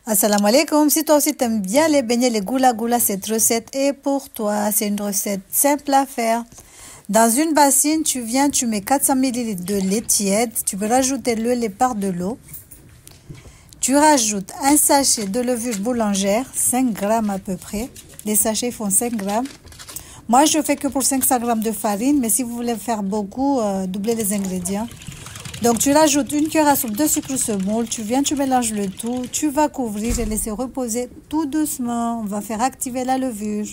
Assalamu alaikum, si toi aussi t'aimes bien les beignets, les goula goula, cette recette est pour toi. C'est une recette simple à faire. Dans une bassine, tu mets 400 ml de lait tiède. Tu peux rajouter le lait par de l'eau. Tu rajoutes un sachet de levure boulangère, 5 grammes à peu près. Les sachets font 5 grammes. Moi, je fais que pour 500 grammes de farine, mais si vous voulez faire beaucoup, doublez les ingrédients. Donc, tu rajoutes une cuillère à soupe de sucre semoule, tu mélanges le tout, tu vas couvrir et laisser reposer tout doucement. On va faire activer la levure.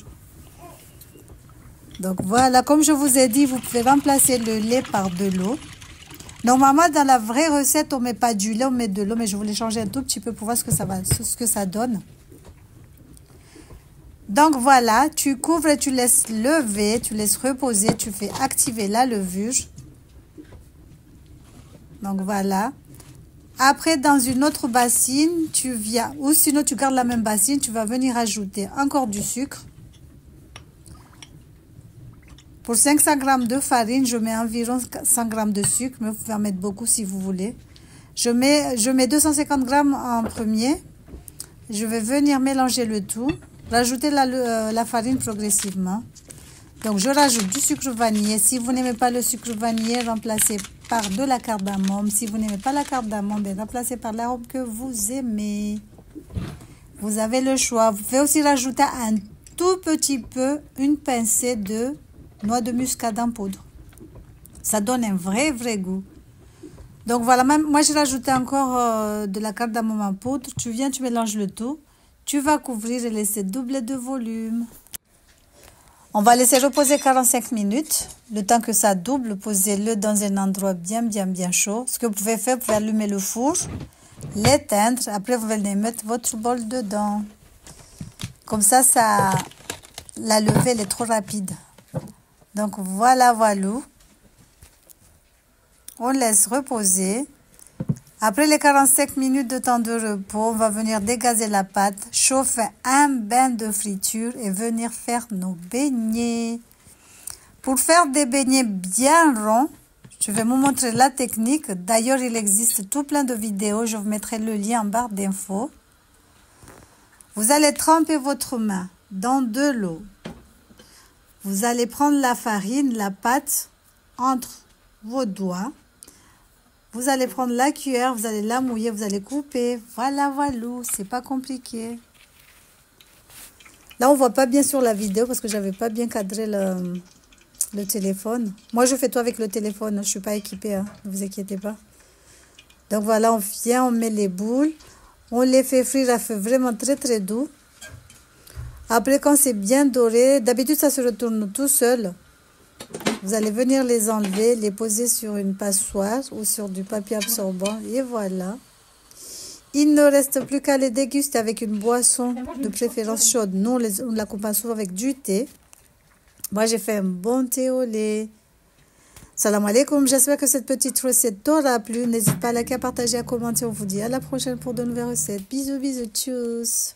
Donc, voilà, comme je vous ai dit, vous pouvez remplacer le lait par de l'eau. Normalement, dans la vraie recette, on ne met pas du lait, on met de l'eau, mais je voulais changer un tout petit peu pour voir ce que ça donne. Donc, voilà, tu couvres et tu laisses lever, tu laisses reposer, tu fais activer la levure. Donc voilà. Après, dans une autre bassine, ou sinon tu gardes la même bassine, tu vas venir ajouter encore du sucre. Pour 500 g de farine, je mets environ 100 g de sucre, mais vous pouvez en mettre beaucoup si vous voulez. Je mets 250 g en premier. Je vais venir mélanger le tout, rajouter la farine progressivement. Donc, je rajoute du sucre vanillé. Si vous n'aimez pas le sucre vanillé, remplacez par de la cardamome. Si vous n'aimez pas la cardamome, remplacez par l'arôme que vous aimez. Vous avez le choix. Vous pouvez aussi rajouter un tout petit peu, une pincée de noix de muscade en poudre. Ça donne un vrai goût. Donc, voilà. Moi, j'ai rajouté encore de la cardamome en poudre. Tu mélanges le tout. Tu vas couvrir et laisser doubler de volume. On va laisser reposer 45 minutes. Le temps que ça double, posez-le dans un endroit bien chaud. Ce que vous pouvez faire, vous pouvez allumer le four, l'éteindre. Après, vous allez mettre votre bol dedans. Comme ça, la levée, elle est trop rapide. Donc, voilà. On laisse reposer. Après les 45 minutes de temps de repos, on va venir dégazer la pâte, chauffer un bain de friture et venir faire nos beignets. Pour faire des beignets bien ronds, je vais vous montrer la technique. D'ailleurs, il existe tout plein de vidéos. Je vous mettrai le lien en barre d'infos. Vous allez tremper votre main dans de l'eau. Vous allez prendre la farine, la pâte entre vos doigts. Vous allez prendre la cuillère, vous allez la mouiller, vous allez couper. Voilà, c'est pas compliqué. Là, on voit pas bien sur la vidéo parce que j'avais pas bien cadré le téléphone. Moi, je fais tout avec le téléphone, je suis pas équipée, hein, ne vous inquiétez pas. Donc voilà, on met les boules, on les fait frire à feu vraiment très doux. Après, quand c'est bien doré, d'habitude, ça se retourne tout seul. Vous allez venir les enlever, les poser sur une passoire ou sur du papier absorbant. Et voilà. Il ne reste plus qu'à les déguster avec une boisson de préférence chaude. Nous, on l'accompagne souvent avec du thé. Moi, j'ai fait un bon thé au lait. Salam alaikum. J'espère que cette petite recette t'aura plu. N'hésite pas à liker, à partager, à commenter. On vous dit à la prochaine pour de nouvelles recettes. Bisous, tchuss.